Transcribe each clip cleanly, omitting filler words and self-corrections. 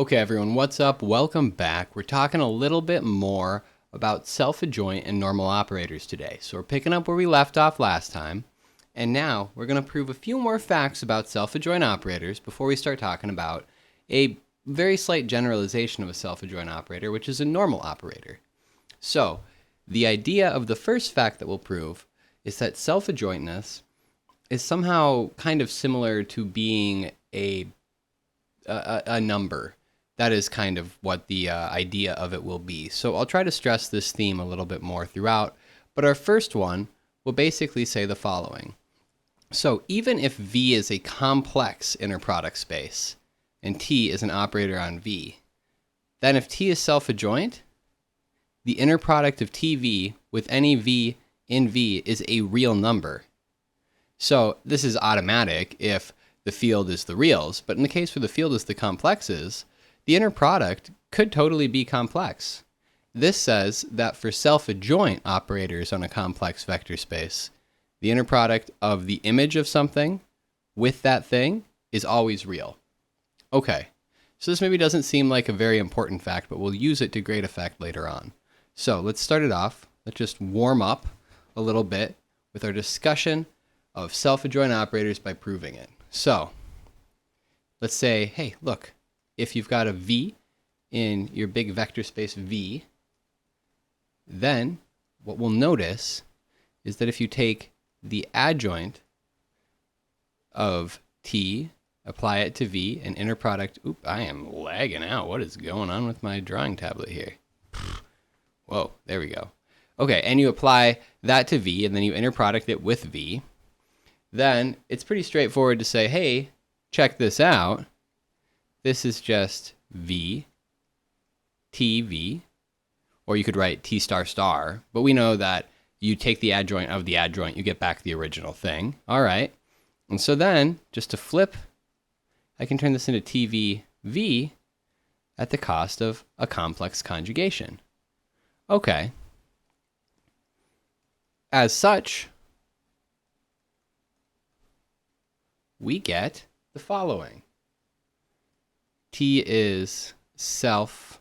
Okay, everyone, what's up? Welcome back. We're talking a little bit more about self-adjoint and normal operators today. So we're picking up where we left off last time, and now we're going to prove a few more facts about self-adjoint operators before we start talking about a very slight generalization of a self-adjoint operator, which is a normal operator. So the idea of the first fact that we'll prove is that self-adjointness is somehow kind of similar to being a number. That is kind of what the idea of it will be. So I'll try to stress this theme a little bit more throughout, but our first one will basically say the following. So even if V is a complex inner product space and T is an operator on V, then if T is self-adjoint, the inner product of TV with any V in V is a real number. So this is automatic if the field is the reals, but in the case where the field is the complexes, the inner product could totally be complex. This says that for self-adjoint operators on a complex vector space, the inner product of the image of something with that thing is always real. Okay, so this maybe doesn't seem like a very important fact, but we'll use it to great effect later on. So let's start it off. Let's just warm up a little bit with our discussion of self-adjoint operators by proving it. So let's say, hey, look, if you've got a V in your big vector space V, then what we'll notice is that if you take the adjoint of T, apply it to V, and inner product, I am lagging out. What is going on with my drawing tablet here? Whoa, there we go. Okay, and you apply that to V, and then you inner product it with V, then it's pretty straightforward to say, hey, check this out. This is just V, T, V, or you could write T star star, but we know that you take the adjoint of the adjoint, you get back the original thing. All right, and so then, just to flip, I can turn this into TV, V at the cost of a complex conjugation. Okay. As such, we get the following. T is self-adjoint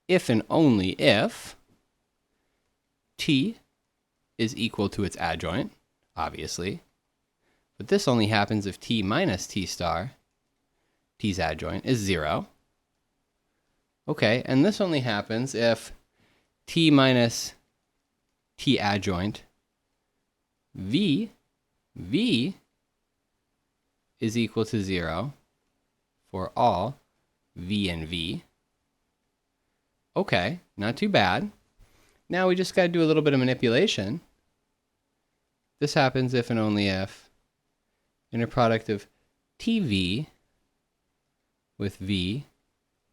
if and only if T is equal to its adjoint, obviously. But this only happens if T minus T star, T's adjoint, is 0. Okay, and this only happens if T minus T adjoint V is equal to 0 for all V and V. Okay, not too bad. Now we just got to do a little bit of manipulation. This happens if and only if inner product of TV with V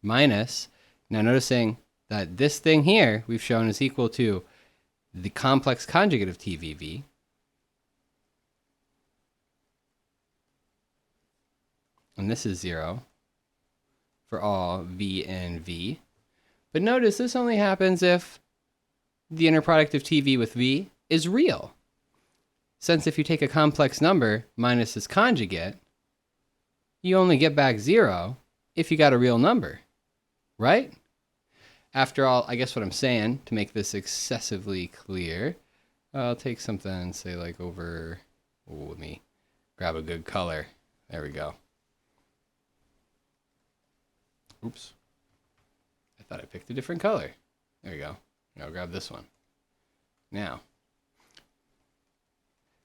minus, now noticing that this thing here we've shown is equal to the complex conjugate of TVV, and this is 0 for all V and V. But notice this only happens if the inner product of TV with V is real. Since if you take a complex number minus its conjugate, you only get back 0 if you got a real number, right? After all, I guess what I'm saying, to make this excessively clear, I'll take something and say like over, let me grab a good color. There we go. Oops. I thought I picked a different color. There we go. Now grab this one. Now,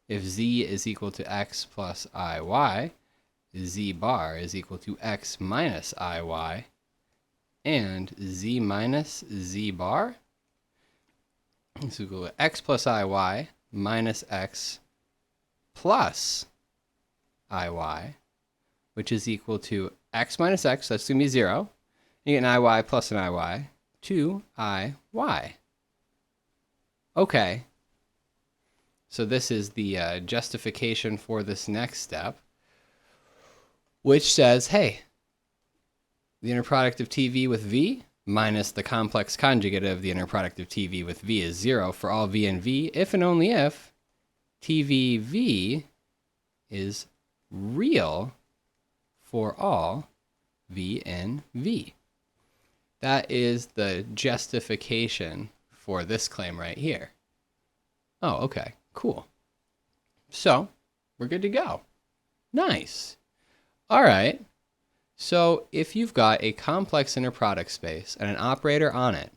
if Z is equal to X plus IY, Z bar is equal to X minus IY, and Z minus Z bar is equal to X plus IY minus X plus IY, which is equal to X minus X, that's going to be 0. You get an IY plus an IY, 2IY. Okay. So this is the justification for this next step, which says, hey, the inner product of TV with V minus the complex conjugate of the inner product of TV with V is 0 for all V and V, if and only if TVV is real for all v in v. That is the justification for this claim right here. Oh, okay, cool. So we're good to go. Nice. All right. So if you've got a complex inner product space and an operator on it,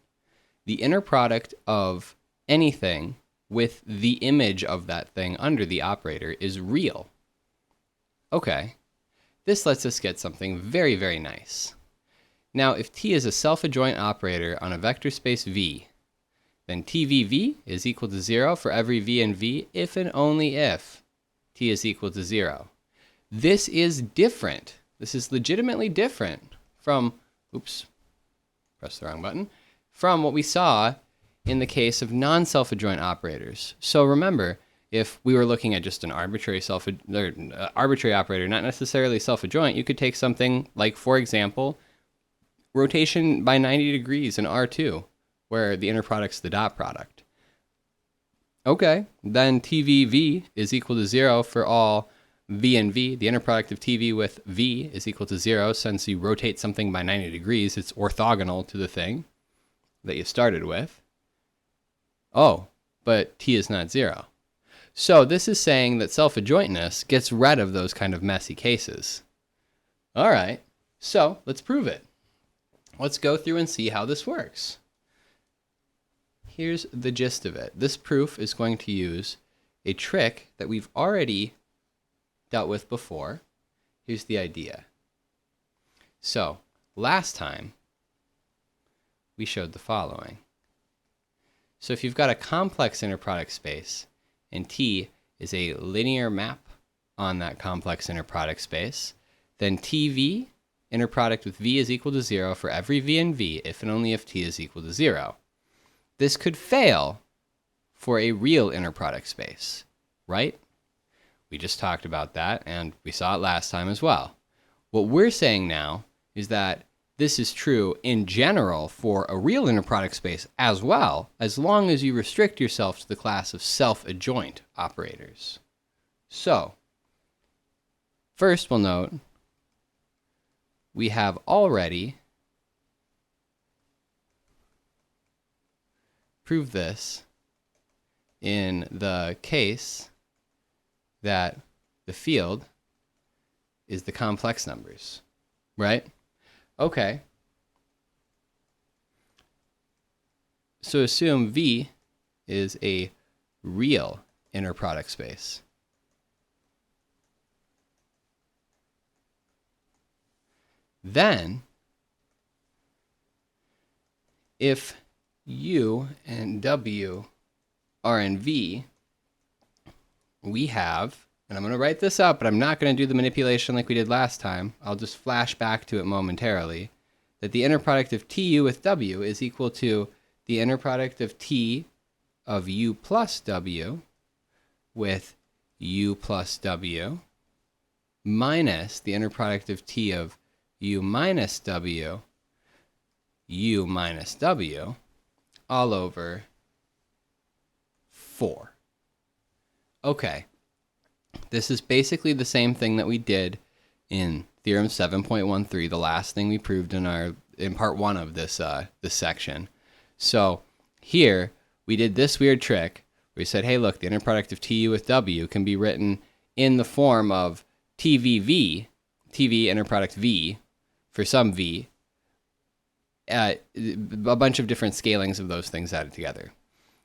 the inner product of anything with the image of that thing under the operator is real. Okay. This lets us get something very, very nice. Now, if T is a self-adjoint operator on a vector space V, then TVV is equal to 0 for every V in V if and only if T is equal to 0. This is different. This is legitimately different from, oops, press the wrong button, from what we saw in the case of non-self-adjoint operators. So remember, if we were looking at just an arbitrary arbitrary operator, not necessarily self-adjoint, you could take something like, for example, rotation by 90 degrees in R2, where the inner product's the dot product. Okay, then TVV is equal to 0 for all V and V. The inner product of TV with V is equal to 0. Since you rotate something by 90 degrees, it's orthogonal to the thing that you started with. Oh, but T is not 0. So this is saying that self-adjointness gets rid of those kind of messy cases. All right, so let's prove it. Let's go through and see how this works. Here's the gist of it. This proof is going to use a trick that we've already dealt with before. Here's the idea. So last time we showed the following. So if you've got a complex inner product space and T is a linear map on that complex inner product space, then TV inner product with V is equal to 0 for every V in V if and only if T is equal to 0. This could fail for a real inner product space, right? We just talked about that, and we saw it last time as well. What we're saying now is that this is true in general for a real inner product space as well, as long as you restrict yourself to the class of self-adjoint operators. So, first we'll note we have already proved this in the case that the field is the complex numbers, right? Okay. So assume V is a real inner product space. Then, if U and W are in V, we have, and I'm going to write this up, but I'm not going to do the manipulation like we did last time. I'll just flash back to it momentarily, that the inner product of TU with W is equal to the inner product of T of U plus W with U plus W minus the inner product of T of U minus W, U minus W, all over 4. Okay, this is basically the same thing that we did in theorem 7.13, the last thing we proved in part 1 of this section. So here we did this weird trick where we said, hey, look, the inner product of TU with W can be written in the form of TVV, TV inner product V for some V, a bunch of different scalings of those things added together.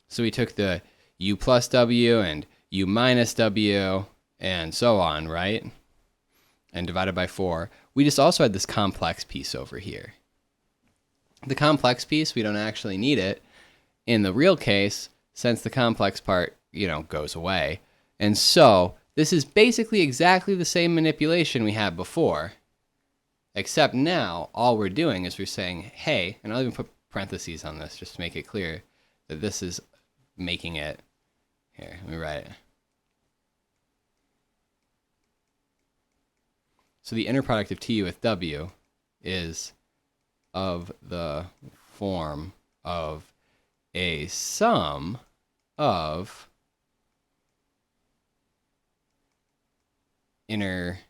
So we took the U plus W and U minus W and so on, right? And divided by 4. We just also had this complex piece over here. The complex piece, we don't actually need it in the real case since the complex part, goes away. And so this is basically exactly the same manipulation we had before, except now all we're doing is we're saying, hey, and I'll even put parentheses on this just to make it clear that this is making it, here, let me write it. So the inner product of TU with W is of the form of a sum of inner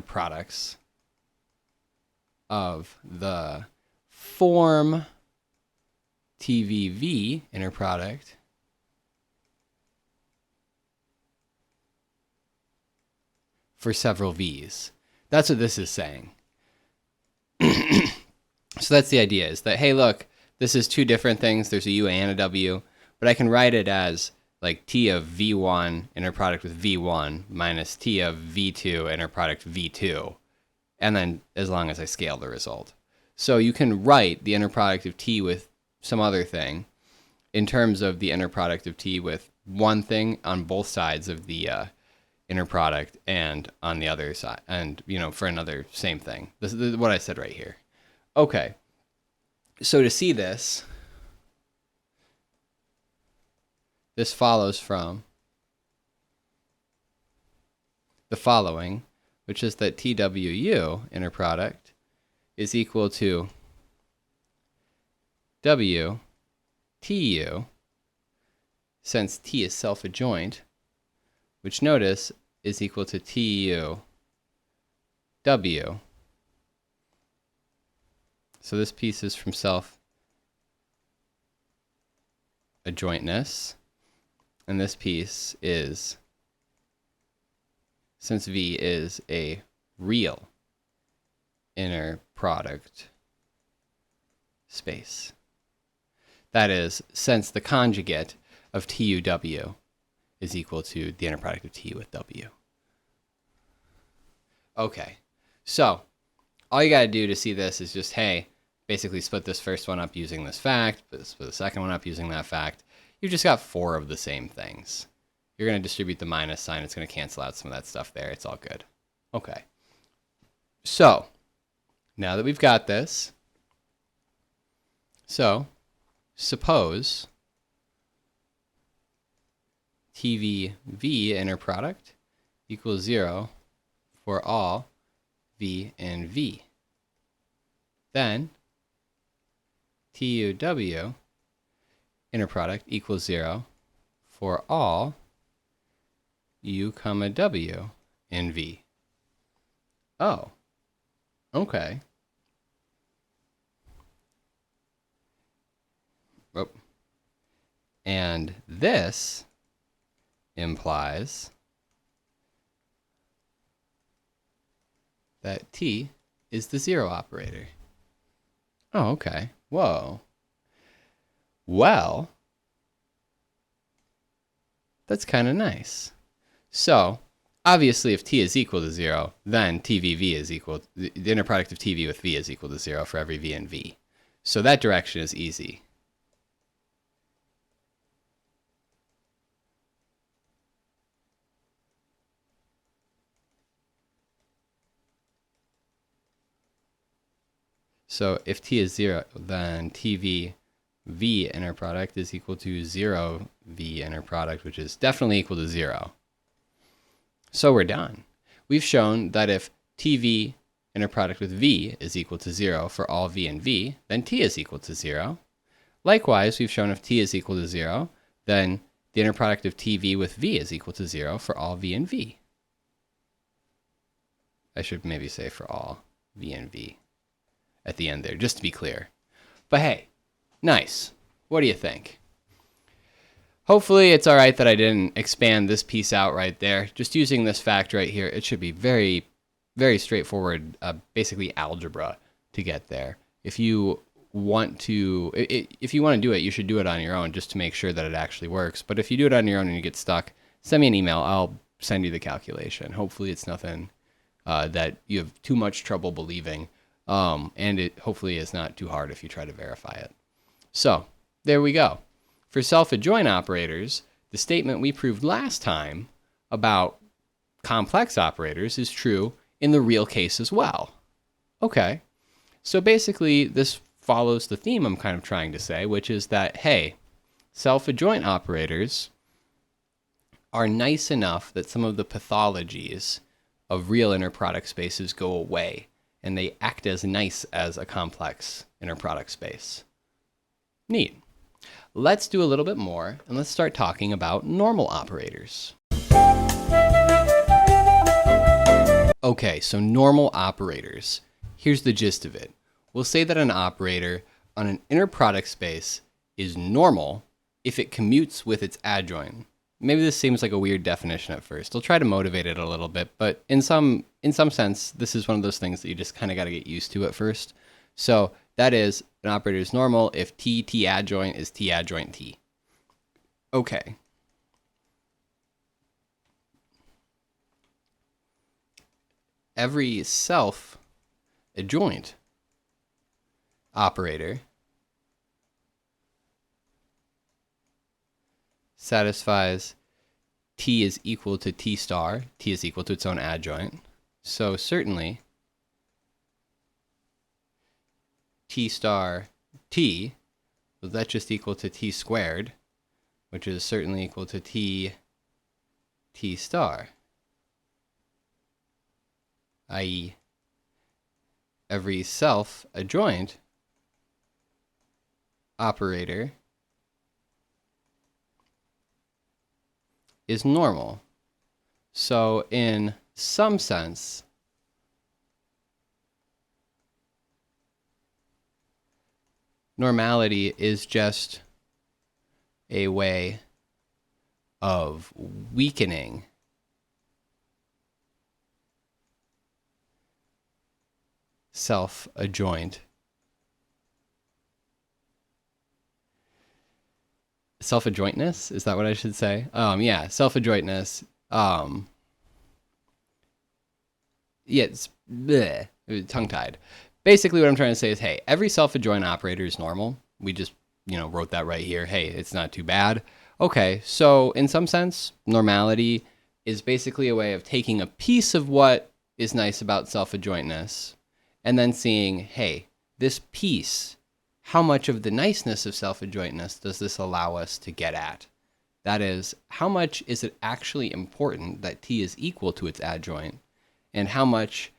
products of the form TVV inner product for several V's. That's what this is saying. So that's the idea, is that, hey, look, this is two different things. There's a U and a W, but I can write it as like T of V1 inner product with V1 minus T of V2 inner product V2, and then as long as I scale the result. So you can write the inner product of T with some other thing in terms of the inner product of T with one thing on both sides of the inner product and on the other side, and for another same thing. This is what I said right here. Okay, so to see this follows from the following, which is that TWU inner product is equal to WTU, since T is self-adjoint, which notice is equal to TU W. So this piece is from self-adjointness, and this piece is, since V is a real inner product space. That is, since the conjugate of TUW is equal to the inner product of T with W. Okay, so all you got to do to see this is just, hey, basically split this first one up using this fact, split the second one up using that fact. You've just got 4 of the same things. You're going to distribute the minus sign. It's going to cancel out some of that stuff there. It's all good. Okay. So now that we've got this, so suppose TVV inner product equals 0 for all V and V. Then TUW inner product equals 0 for all U comma W in V. Oh, okay. Oh. And this implies that T is the 0 operator. Oh, okay. Whoa. Well, that's kind of nice. So, obviously, if T is equal to 0, then TVV is equal, the inner product of TV with V is equal to 0 for every V and V. So that direction is easy. So if T is 0, then TV V inner product is equal to 0 V inner product, which is definitely equal to 0. So we're done. We've shown that if TV inner product with V is equal to 0 for all V and V, then T is equal to 0. Likewise, we've shown if T is equal to 0, then the inner product of TV with V is equal to 0 for all V and V. I should maybe say for all V and V at the end there, just to be clear. But hey, nice. What do you think? Hopefully it's all right that I didn't expand this piece out right there. Just using this fact right here, it should be very, very straightforward, basically algebra to get there. If you want to do it, you should do it on your own just to make sure that it actually works. But if you do it on your own and you get stuck, send me an email. I'll send you the calculation. Hopefully it's nothing that you have too much trouble believing. And it hopefully is not too hard if you try to verify it. So there we go. For self-adjoint operators, the statement we proved last time about complex operators is true in the real case as well. Okay, so basically this follows the theme I'm kind of trying to say, which is that, hey, self-adjoint operators are nice enough that some of the pathologies of real inner product spaces go away, and they act as nice as a complex inner product space. Neat. Let's do a little bit more, and let's start talking about normal operators. Okay, so normal operators. here's the gist of it. We'll say that an operator on an inner product space is normal if it commutes with its adjoint. Maybe this seems like a weird definition at first. I'll try to motivate it a little bit, but in some sense, this is one of those things that you just kind of got to get used to at first. So that is, an operator is normal if T adjoint is T adjoint T. Okay. Every self-adjoint operator satisfies T is equal to T star. T is equal to its own adjoint. So certainly T star T, well, that's just equal to T squared, which is certainly equal to T star, i.e. every self-adjoint operator is normal. So in some sense, normality is just a way of weakening self-adjoint. Self-adjointness? Is that what I should say? Yeah, self-adjointness. Yeah, it's bleh, tongue-tied. Basically, what I'm trying to say is, hey, every self-adjoint operator is normal. We just, wrote that right here. Hey, it's not too bad. Okay, so in some sense, normality is basically a way of taking a piece of what is nice about self-adjointness and then seeing, hey, this piece, how much of the niceness of self-adjointness does this allow us to get at? That is, how much is it actually important that T is equal to its adjoint, and how much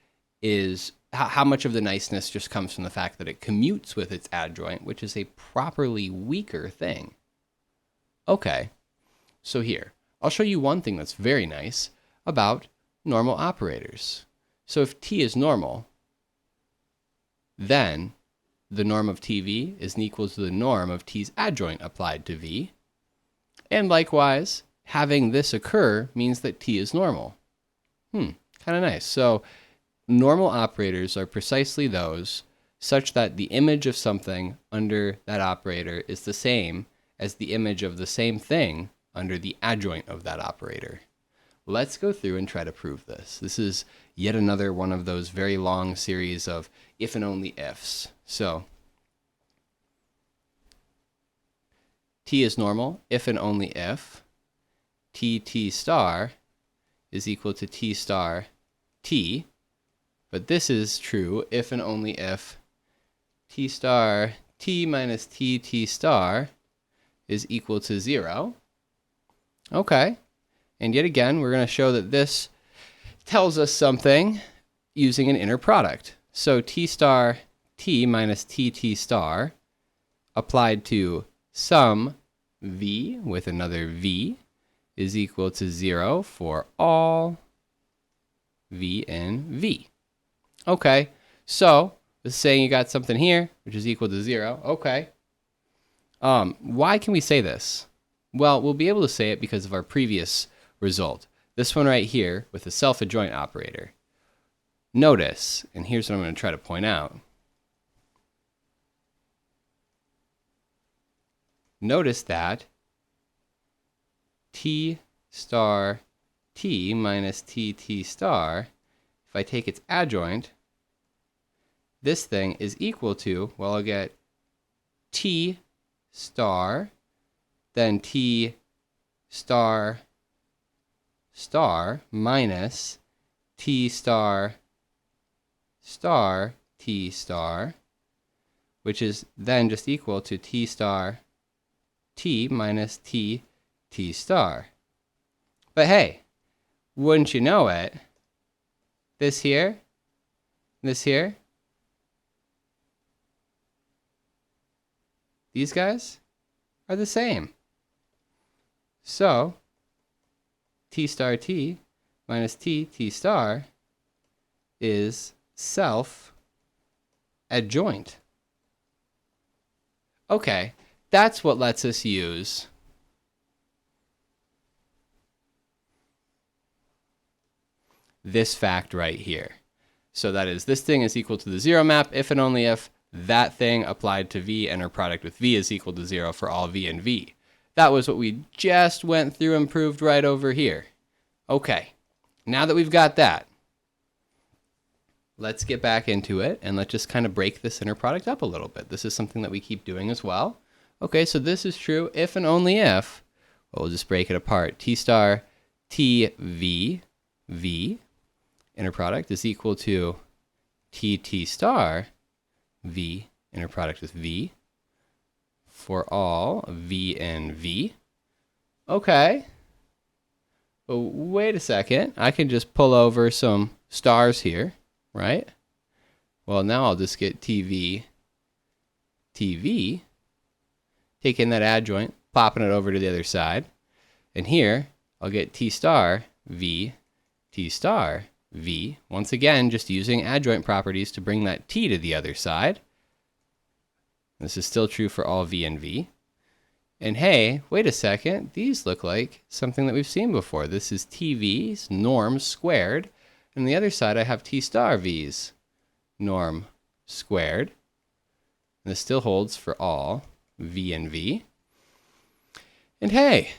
of the niceness just comes from the fact that it commutes with its adjoint, which is a properly weaker thing. Okay, so here, I'll show you one thing that's very nice about normal operators. So if T is normal, then the norm of TV is equal to the norm of T's adjoint applied to V. And likewise, having this occur means that T is normal. Kind of nice. So normal operators are precisely those such that the image of something under that operator is the same as the image of the same thing under the adjoint of that operator. Let's go through and try to prove this. This is yet another one of those very long series of if and only ifs. So T is normal if and only if T star is equal to T star T. But this is true if and only if T star T minus T star is equal to 0. Okay. And yet again, we're going to show that this tells us something using an inner product. So T star T minus T star applied to some V with another V is equal to 0 for all V in V. Okay, so this is saying you got something here, which is equal to 0. Okay. Why can we say this? Well, we'll be able to say it because of our previous result. This one right here with the self-adjoint operator. Notice, and here's what I'm going to try to point out. Notice that T star T minus T star, if I take its adjoint, this thing is equal to, well, I'll get T star, then T star minus T star T star, which is then just equal to T star T minus T star. But hey, wouldn't you know it, this here, these guys are the same. So T star T minus T star is self-adjoint. self-adjoint. Okay, that's what lets us use this fact right here. So that is, this thing is equal to the zero map if and only if that thing applied to V and our product with V is equal to 0 for all V and V. That was what we just went through and proved right over here. Okay, now that we've got that, let's get back into it and let's just kind of break this inner product up a little bit. This is something that we keep doing as well. Okay, so this is true if and only if, well, we'll just break it apart. T star TV V inner product is equal to TT star V inner product with V for all V and V. Okay. But wait a second. I can just pull over some stars here, right? Well, now I'll just get TV, taking that adjoint, popping it over to the other side. And here, I'll get T star V, T star V. Once again, just using adjoint properties to bring that T to the other side. This is still true for all V and V. And hey, wait a second. These look like something that we've seen before. This is TV's norm squared. And the other side, I have T star V's norm squared. And this still holds for all V and V. And hey,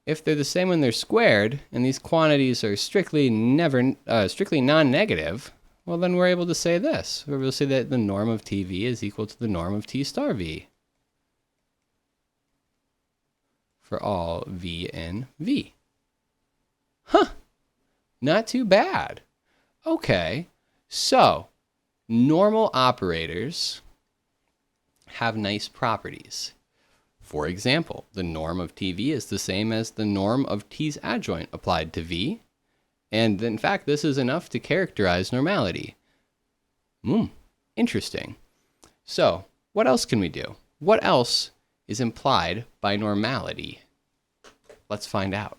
if they're the same when they're squared, and these quantities are strictly non-negative, well, then we're able to say this. We're able to say that the norm of TV is equal to the norm of T star V for all V and V. Huh, not too bad. Okay, so normal operators have nice properties. For example, the norm of TV is the same as the norm of T's adjoint applied to V. And in fact, this is enough to characterize normality. Interesting. So, what else can we do? What else is implied by normality? Let's find out.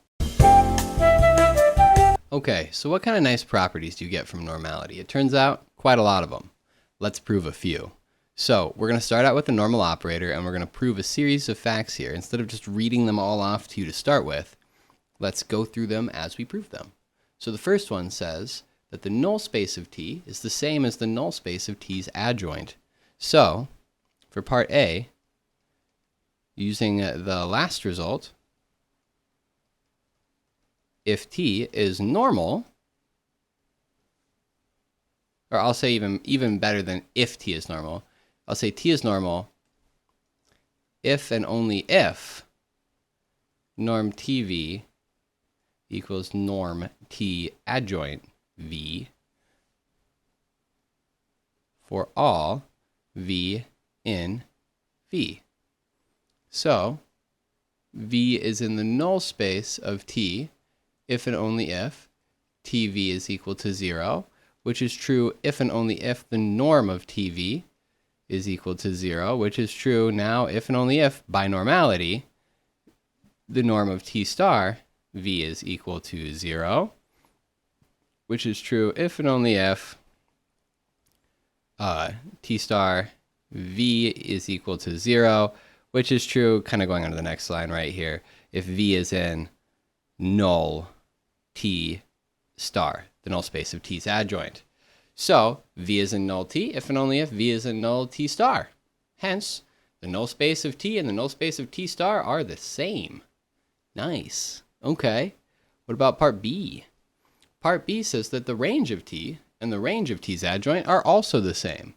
Okay, so what kind of nice properties do you get from normality? It turns out quite a lot of them. Let's prove a few. So we're going to start out with the normal operator, and we're going to prove a series of facts here. Instead of just reading them all off to you to start with, let's go through them as we prove them. So the first one says that the null space of T is the same as the null space of T's adjoint. So for part A, using the last result, if T is normal, or I'll say even better than if T is normal, I'll say T is normal if and only if norm TV equals norm T adjoint V for all V in V. So V is in the null space of T if and only if TV is equal to 0, which is true if and only if the norm of TV is equal to 0, which is true now if and only if, by normality, the norm of T star V is equal to 0, which is true if and only if T star V is equal to 0, which is true, kind of going on to the next line right here, if V is in null T star, the null space of T's adjoint. So V is in null T if and only if V is in null T star. Hence, the null space of T and the null space of T star are the same. Nice. Okay. What about part B? Part B says that the range of T and the range of T's adjoint are also the same.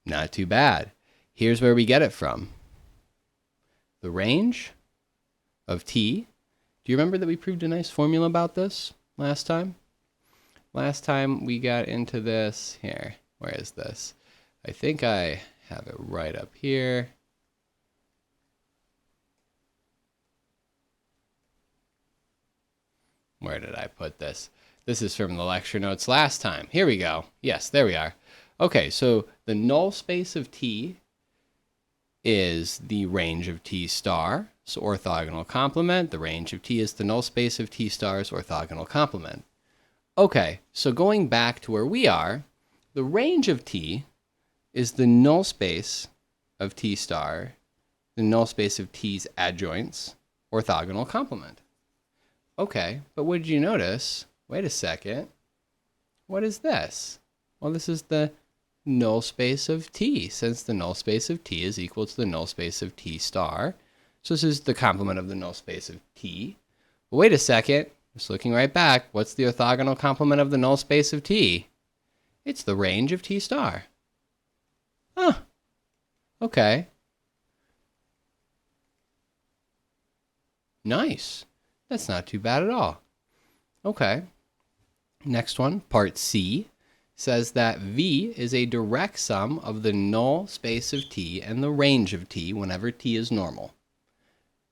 Not too bad. Here's where we get it from. The range of T. Do you remember that we proved a nice formula about this last time? Last time we got into this here. Where is this? I think I have it right up here. Where did I put this? This is from the lecture notes last time. Here we go. Yes, there we are. Okay, so the null space of T is the range of T star, so orthogonal complement. The range of T is the null space of T star's orthogonal complement. Okay, so going back to where we are, the range of T is the null space of T star, the null space of T's adjoints, orthogonal complement. Okay, but what did you notice? Wait a second. What is this? Well, this is the null space of T, since the null space of T is equal to the null space of T star. So this is the complement of the null space of T. But wait a second. Just looking right back, what's the orthogonal complement of the null space of T? It's the range of T star. Huh. Okay. Nice. That's not too bad at all. Okay. Next one, part C, says that V is a direct sum of the null space of T and the range of T whenever T is normal.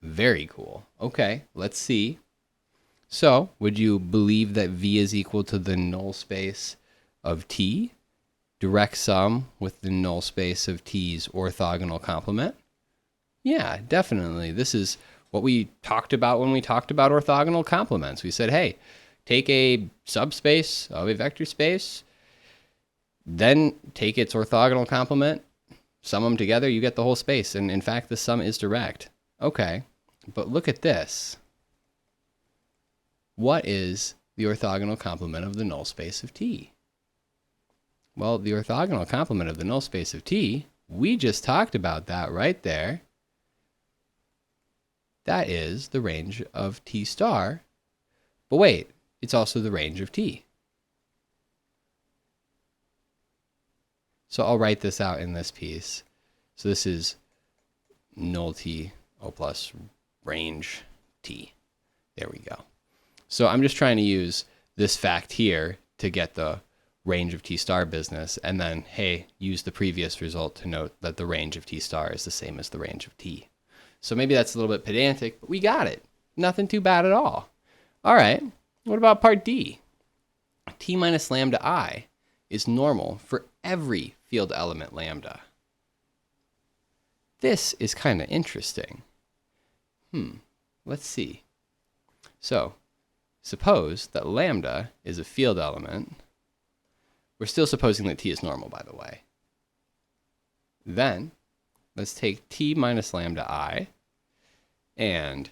Very cool. Okay, let's see. So, would you believe that V is equal to the null space of T, direct sum with the null space of T's orthogonal complement? Yeah, definitely. This is what we talked about when we talked about orthogonal complements. We said, hey, take a subspace of a vector space, then take its orthogonal complement, sum them together, you get the whole space. And in fact, the sum is direct. Okay, but look at this. What is the orthogonal complement of the null space of T? Well, the orthogonal complement of the null space of T, we just talked about that right there. That is the range of T star. But wait, it's also the range of T. So I'll write this out in this piece. So this is null T, O plus range T. There we go. So I'm just trying to use this fact here to get the range of T star business, and then, hey, use the previous result to note that the range of T star is the same as the range of T. So maybe that's a little bit pedantic, but we got it. Nothing too bad at all. All right, what about part D? T minus lambda I is normal for every field element lambda. This is kind of interesting. Let's see. So, suppose that lambda is a field element. We're still supposing that T is normal, by the way. Then, let's take T minus lambda I and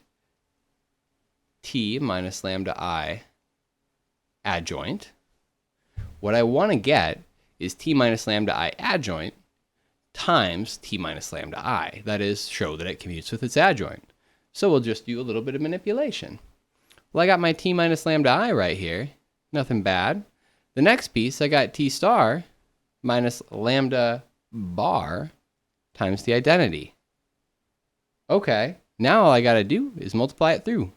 T minus lambda I adjoint. What I want to get is T minus lambda I adjoint times T minus lambda I. That is, show that it commutes with its adjoint. So we'll just do a little bit of manipulation. Well, I got my T minus lambda I right here. Nothing bad. The next piece, I got T star minus lambda bar times the identity. Okay, now all I got to do is multiply it through.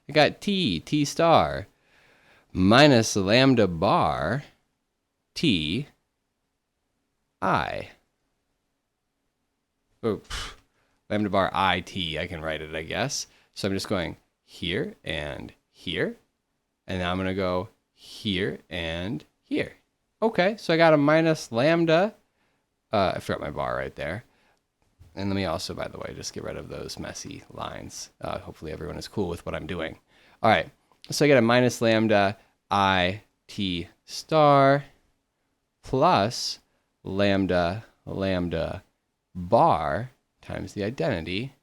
I got T star minus lambda bar T I. Oh, lambda bar I T, I can write it, I guess. So I'm just going here and here. And now I'm going to go here and here. Okay, so I got a minus lambda. I forgot my bar right there. And let me also, by the way, just get rid of those messy lines. Hopefully everyone is cool with what I'm doing. All right, so I get a minus lambda I T star plus lambda bar times the identity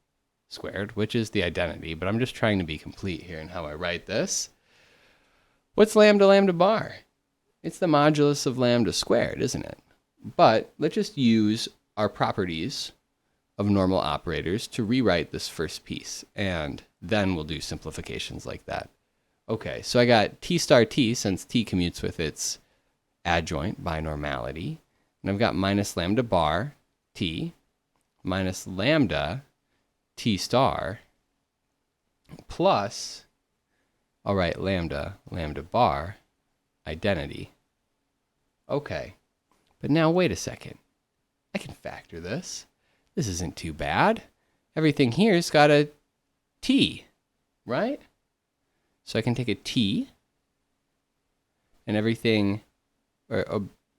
squared, which is the identity, but I'm just trying to be complete here in how I write this. What's lambda bar? It's the modulus of lambda squared, isn't it? But let's just use our properties of normal operators to rewrite this first piece, and then we'll do simplifications like that. Okay, so I got T star T, since T commutes with its adjoint by normality, and I've got minus lambda bar T minus lambda T star plus, all right, lambda bar identity. Okay, but now wait a second. I can factor this. This isn't too bad. Everything here's got a T, right? So I can take a T and everything,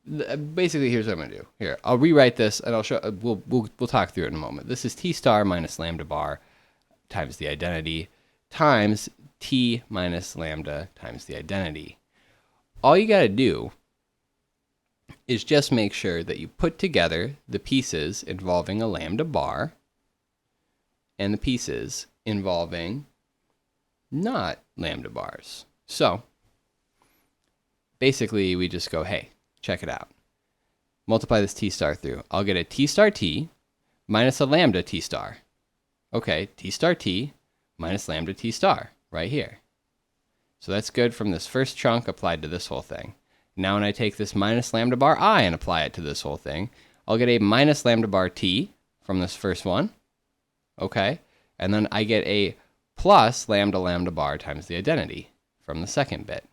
basically here's what I'm gonna do. Here, I'll rewrite this and I'll show, we'll talk through it in a moment. This is T star minus lambda bar times the identity times T minus lambda times the identity. All you gotta do is just make sure that you put together the pieces involving a lambda bar and the pieces involving not lambda bars. So basically we just go, hey, check it out. Multiply this t star through. I'll get a t star t minus a lambda t star. Okay, t star t minus lambda t star right here. So that's good from this first chunk applied to this whole thing. Now when I take this minus lambda bar I and apply it to this whole thing, I'll get a minus lambda bar t from this first one. Okay, and then I get a plus lambda lambda bar times the identity from the second bit.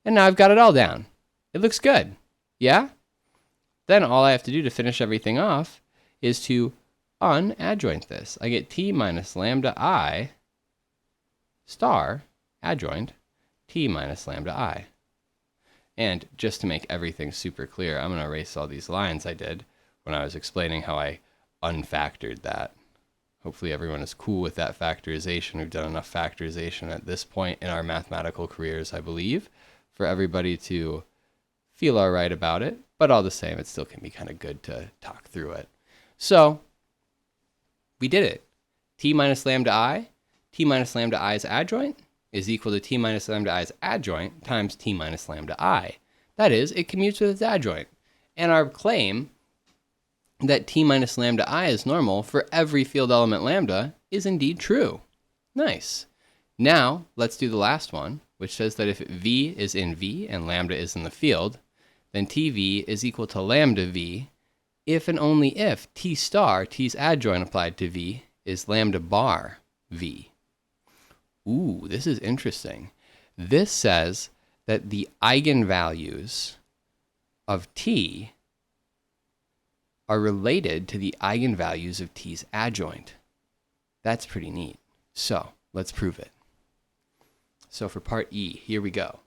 And now I've got it all down. It looks good. Yeah? Then all I have to do to finish everything off is to unadjoint this. I get t minus lambda I star adjoint t minus lambda I. And just to make everything super clear, I'm going to erase all these lines I did when I was explaining how I unfactored that. Hopefully everyone is cool with that factorization. We've done enough factorization at this point in our mathematical careers, I believe, for everybody to feel all right about it. But all the same, it still can be kind of good to talk through it. So we did it. T minus lambda i's adjoint is equal to t minus lambda i's adjoint times t minus lambda I. That is, it commutes with its adjoint. And our claim that t minus lambda I is normal for every field element lambda is indeed true. Nice. Now, let's do the last one, which says that if v is in V and lambda is in the field, then tv is equal to lambda v if and only if t star, t's adjoint applied to v, is lambda bar v. Ooh, this is interesting. This says that the eigenvalues of t are related to the eigenvalues of t's adjoint. That's pretty neat. So let's prove it. So for part E, here we go.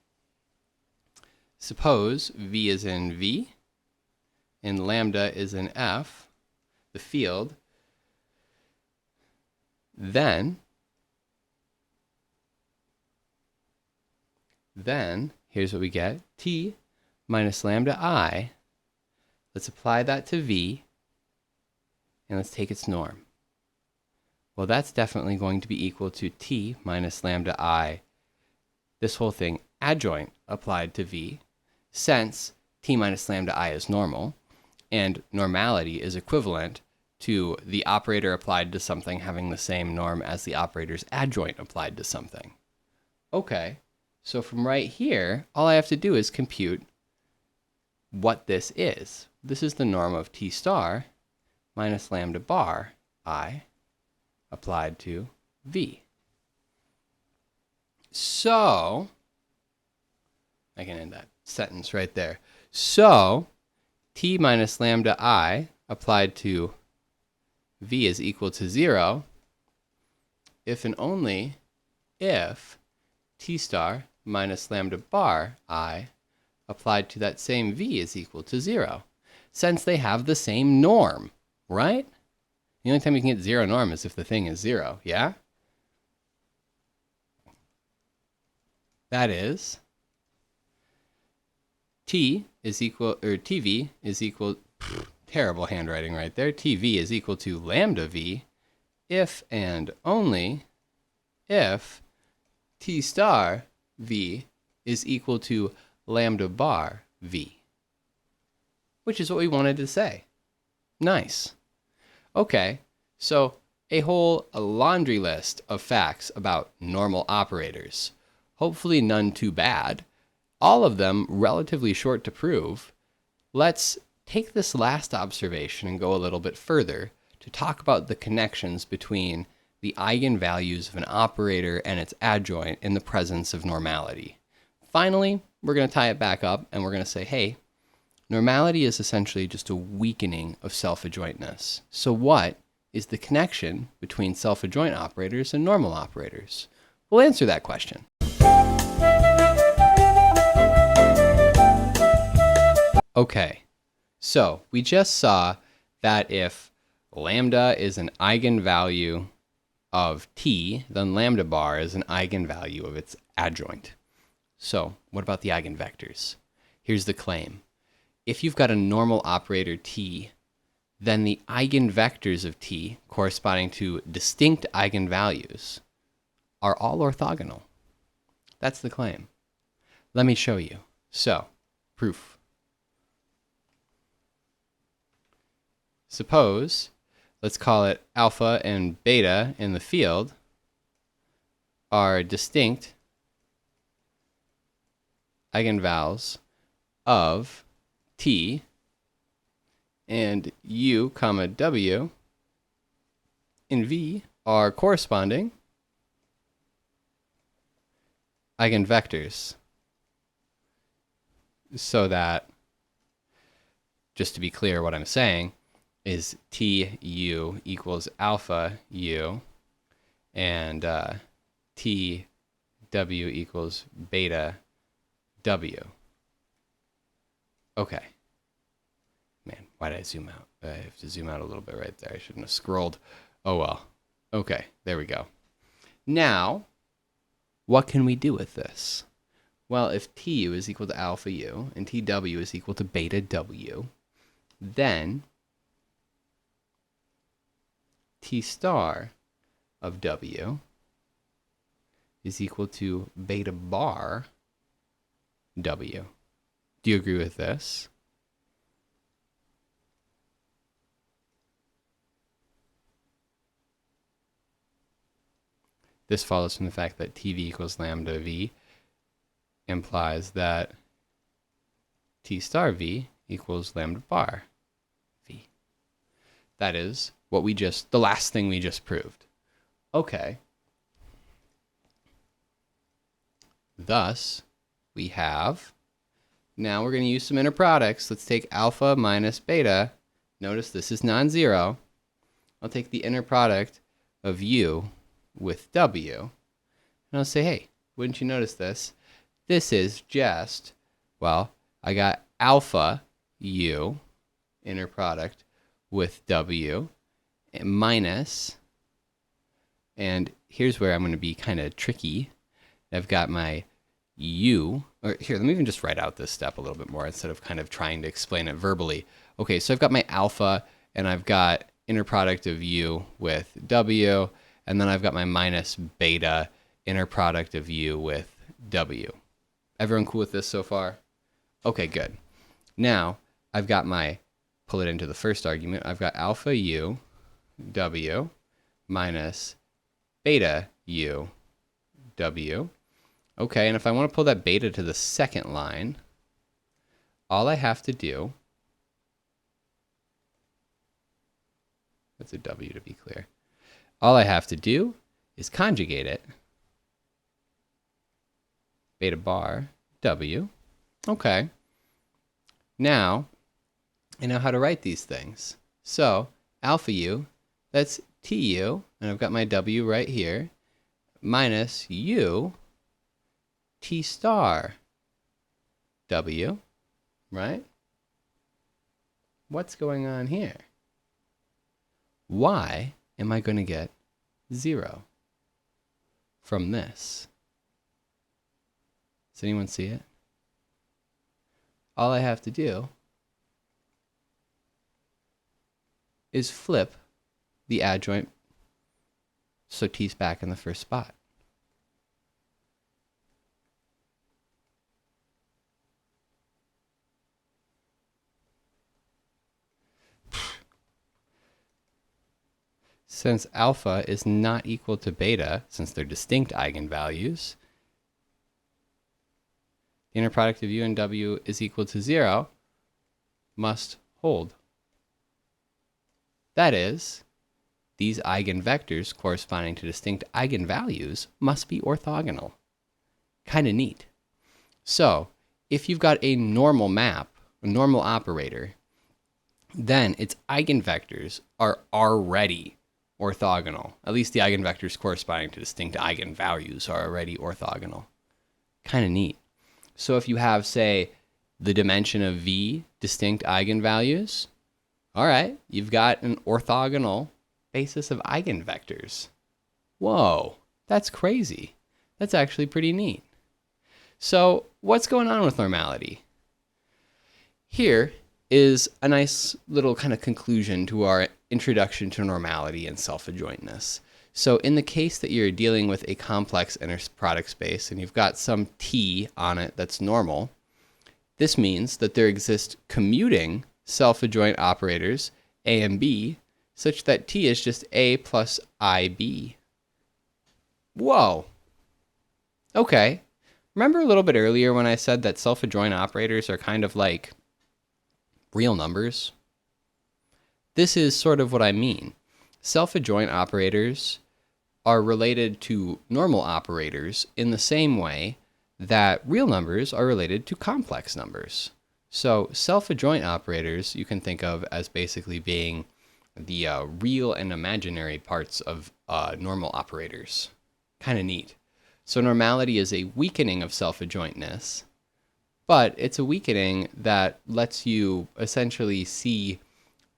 Suppose v is in V and lambda is in F, the field. Then here's what we get. T minus lambda I. Let's apply that to V, and let's take its norm. Well, that's definitely going to be equal to T minus lambda I, this whole thing adjoint applied to V, since T minus lambda I is normal, and normality is equivalent to the operator applied to something having the same norm as the operator's adjoint applied to something. Okay, so from right here, all I have to do is compute what this is. This is the norm of t star minus lambda bar I applied to V. So, I can end that sentence right there. So, t minus lambda I applied to V is equal to 0 if and only if t star minus lambda bar I applied to that same V is equal to 0. Since they have the same norm, right? The only time you can get 0 norm is if the thing is 0, yeah? That is, T is equal, or TV is equal, terrible handwriting right there, TV is equal to lambda V if and only if T star V is equal to lambda bar V, which is what we wanted to say. Nice. Okay, so a whole laundry list of facts about normal operators. Hopefully none too bad. All of them relatively short to prove. Let's take this last observation and go a little bit further to talk about the connections between the eigenvalues of an operator and its adjoint in the presence of normality. Finally, we're going to tie it back up and we're going to say, hey, normality is essentially just a weakening of self-adjointness. So what is the connection between self-adjoint operators and normal operators? We'll answer that question. Okay, so we just saw that if lambda is an eigenvalue of t, then lambda bar is an eigenvalue of its adjoint. So what about the eigenvectors? Here's the claim. if you've got a normal operator T, then the eigenvectors of T corresponding to distinct eigenvalues are all orthogonal. That's the claim. Let me show you. So, proof. Suppose, let's call it alpha and beta in the field, are distinct eigenvals of T, and U, comma W in V are corresponding eigenvectors. So that, just to be clear, what I'm saying is TU equals alpha U, and TW equals beta W. Okay. Man, why did I zoom out? I have to zoom out a little bit right there. I shouldn't have scrolled. Oh well. Okay, there we go. Now, what can we do with this? Well, if TU is equal to alpha U and TW is equal to beta W, then T star of W is equal to beta bar W. Do you agree with this? This follows from the fact that TV equals lambda V implies that T star V equals lambda bar V. That is what the last thing we just proved. Okay. Thus, we have, now we're going to use some inner products. Let's take alpha minus beta. Notice this is non-zero. I'll take the inner product of U with W, and I'll say, hey, wouldn't you notice this? This is just, well, I got alpha U, inner product, with W, minus, and here's where I'm going to be kind of tricky. I've got my U, or here, let me even just write out this step a little bit more instead of kind of trying to explain it verbally. Okay, so I've got my alpha, and I've got inner product of U with W, and then I've got my minus beta, inner product of U with W. Everyone cool with this so far? Okay, good. Now, I've got pull it into the first argument, I've got alpha U, W, minus beta U, W. Okay, and if I want to pull that beta to the second line, all I have to do, that's a W to be clear, all I have to do is conjugate it, beta bar W. Okay, now I know how to write these things. So alpha U, that's TU, and I've got my W right here, minus U, T star W, right? What's going on here? Why am I going to get 0 from this? Does anyone see it? All I have to do is flip the adjoint so T's back in the first spot. Since alpha is not equal to beta, since they're distinct eigenvalues, the inner product of U and W is equal to 0 must hold. That is, these eigenvectors corresponding to distinct eigenvalues must be orthogonal. Kind of neat. So, if you've got a normal map, a normal operator, then its eigenvectors are already orthogonal. At least the eigenvectors corresponding to distinct eigenvalues are already orthogonal. Kind of neat. So if you have, say, the dimension of V distinct eigenvalues, all right, you've got an orthogonal basis of eigenvectors. Whoa, that's crazy. That's actually pretty neat. So what's going on with normality? here is a nice little kind of conclusion to our introduction to normality and self-adjointness. So in the case that you're dealing with a complex inner product space and you've got some t on it that's normal, this means that there exist commuting self-adjoint operators a and b such that t is just a plus ib. Whoa. Okay. Remember a little bit earlier when I said that self-adjoint operators are kind of like real numbers? This is sort of what I mean. Self-adjoint operators are related to normal operators in the same way that real numbers are related to complex numbers. So self-adjoint operators you can think of as basically being the real and imaginary parts of normal operators. Kind of neat. So normality is a weakening of self-adjointness, but it's a weakening that lets you essentially see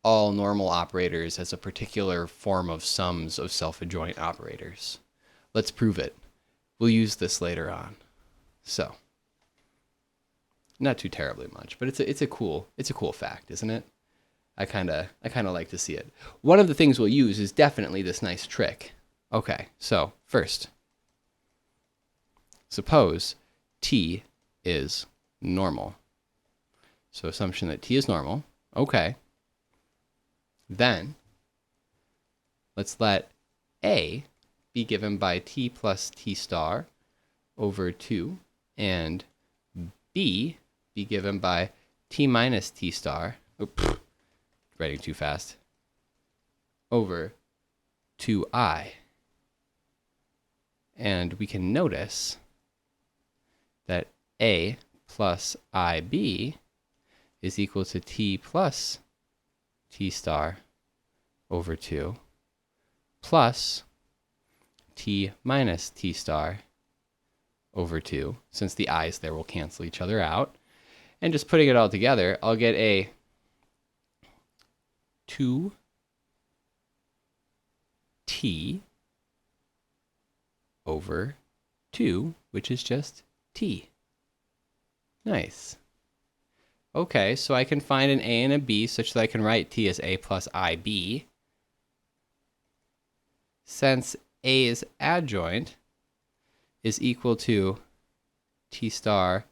all normal operators as a particular form of sums of self-adjoint operators. Let's prove it. We'll use this later on. So, not too terribly much, but it's a cool fact, isn't it? I kind of like to see it. One of the things we'll use is definitely this nice trick. Okay, so first, suppose t is normal. So assumption that t is normal. Okay. Then let's let a be given by t plus t star over 2 and b be given by t minus t star, writing too fast, over 2i. And we can notice that a plus ib is equal to t plus t star over 2 plus t minus t star over 2. Since the i's there will cancel each other out. And just putting it all together, I'll get a 2t over 2, which is just t. Nice. Okay, so I can find an a and a b such that I can write t as a plus ib. Since a's adjoint is equal to t star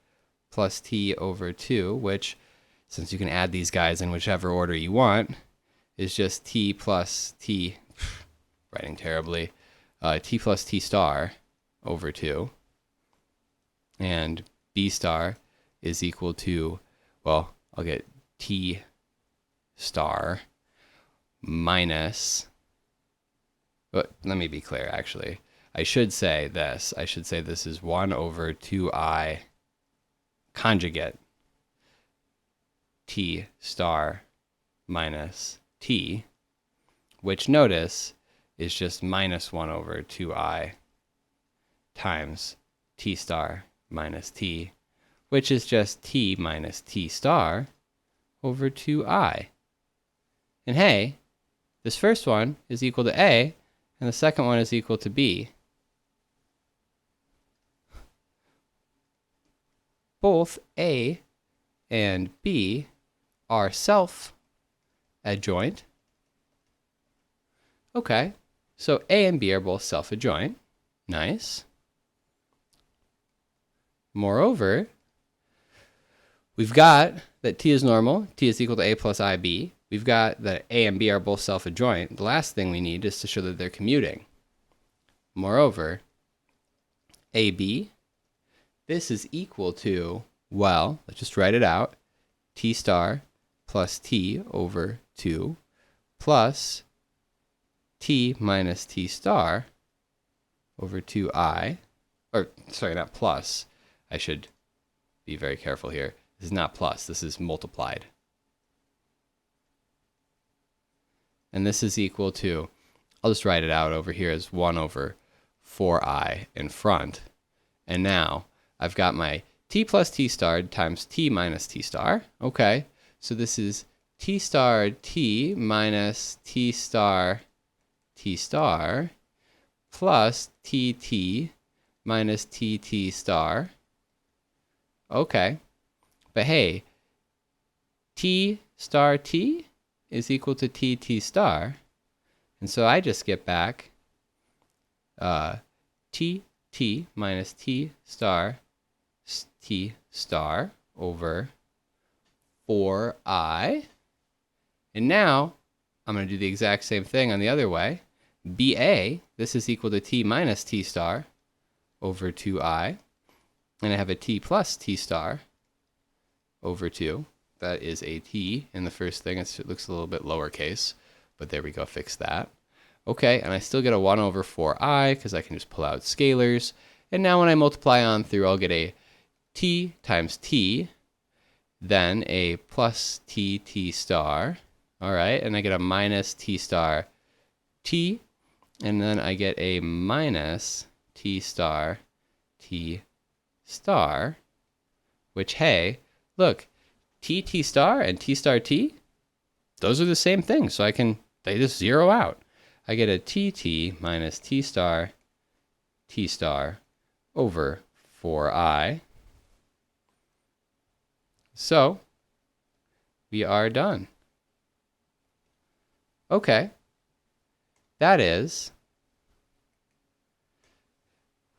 plus t over 2, which, since you can add these guys in whichever order you want, is just t plus t, writing terribly, t plus t star over 2. And b star is equal to, well, I'll get t star minus, but let me be clear, actually. I should say this. I should say this is 1 over 2i conjugate t star minus t, which notice is just minus 1 over 2i times t star minus t, which is just t minus t star over 2i. And hey, this first one is equal to a, and the second one is equal to b. Both a and b are self-adjoint. Okay, so a and b are both self-adjoint. Nice. Moreover, we've got that t is normal, t is equal to a plus ib. We've got that a and b are both self-adjoint. The last thing we need is to show that they're commuting. Moreover, ab, this is equal to, well, let's just write it out, t star plus t over 2 plus t minus t star over 2i, or sorry, not plus. I should be very careful here. This is not plus, this is multiplied. And this is equal to, I'll just write it out over here as 1 over 4i in front. And now I've got my t plus t star times t minus t star. Okay, so this is t star t minus t star plus tt minus tt star. Okay, but hey, T star T is equal to T T star. And so I just get back T T minus T star over 4I. And now I'm going to do the exact same thing on the other way. BA, this is equal to T minus T star over 2I. And I have a T plus T star over 2. That is a T in the first thing. It looks a little bit lowercase, but there we go, fix that. Okay, and I still get a 1 over 4I because I can just pull out scalars. And now when I multiply on through, I'll get a T times T, then a plus T T star. All right, and I get a minus T star T, and then I get a minus T star T star, which, hey, look, T T star and T star T, those are the same thing, so they just zero out. I get a TT minus T star over 4I. So we are done. Okay, that is,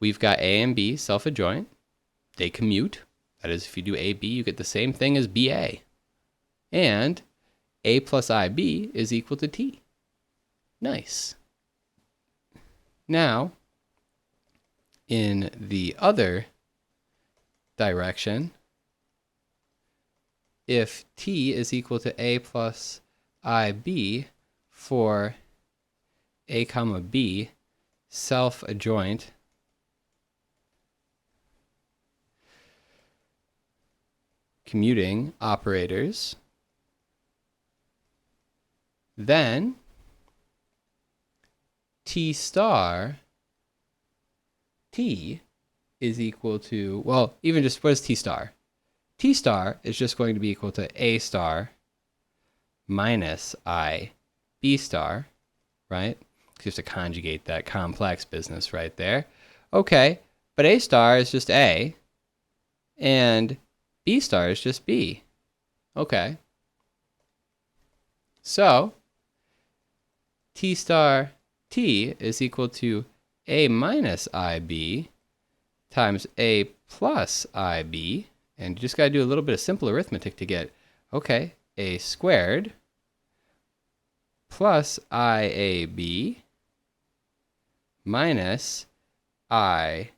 we've got A and B self-adjoint. They commute. That is, if you do AB, you get the same thing as BA. And A plus IB is equal to T. Nice. Now, in the other direction, if T is equal to A plus IB for A comma B self-adjoint commuting operators, then T star T is equal to, well, even just what is T star? T star is just going to be equal to A star minus I B star, right? You have to conjugate that complex business right there. Okay, but A star is just A, and B star is just B. Okay. So, T star T is equal to A minus IB times A plus IB. And you just got to do a little bit of simple arithmetic to get, okay, A squared plus IAB minus IBA.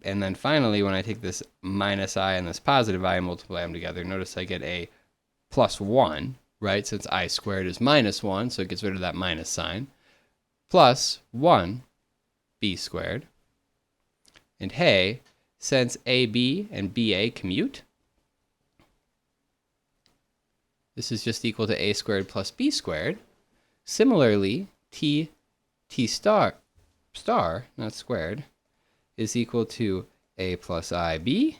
And then finally, when I take this minus I and this positive I and multiply them together, notice I get a plus 1, right? Since I squared is minus 1, so it gets rid of that minus sign. Plus 1 B squared. And hey, since AB and BA commute, this is just equal to A squared plus B squared. Similarly, T star, not squared, is equal to A plus IB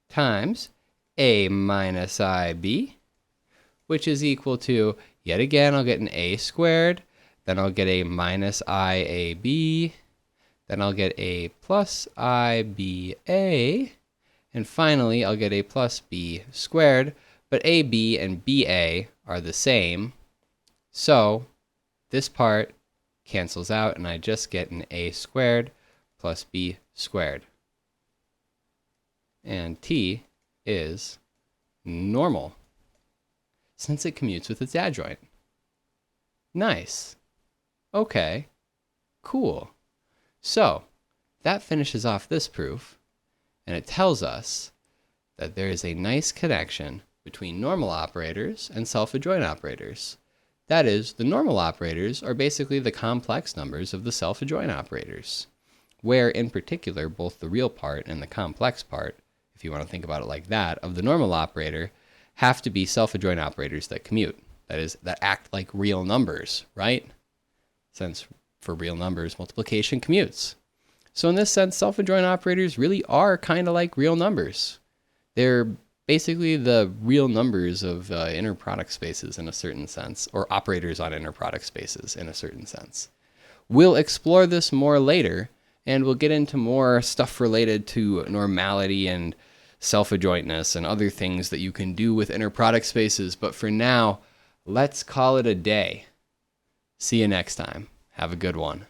times A minus IB, which is equal to, yet again, I'll get an A squared, then I'll get a minus IAB, then I'll get a plus IBA, and finally I'll get a plus B squared, but AB and BA are the same, so this part cancels out and I just get an A squared plus B squared. And T is normal, since it commutes with its adjoint. Nice. Okay, cool. So that finishes off this proof, and it tells us that there is a nice connection between normal operators and self-adjoint operators. That is, the normal operators are basically the complex numbers of the self-adjoint operators, where in particular both the real part and the complex part, if you want to think about it like that, of the normal operator have to be self-adjoint operators that commute. That is, that act like real numbers, right? Since for real numbers, multiplication commutes. So in this sense, self-adjoint operators really are kind of like real numbers. They're basically the real numbers of inner product spaces in a certain sense, or operators on inner product spaces in a certain sense. We'll explore this more later and we'll get into more stuff related to normality and self-adjointness and other things that you can do with inner product spaces. But for now, let's call it a day. See you next time. Have a good one.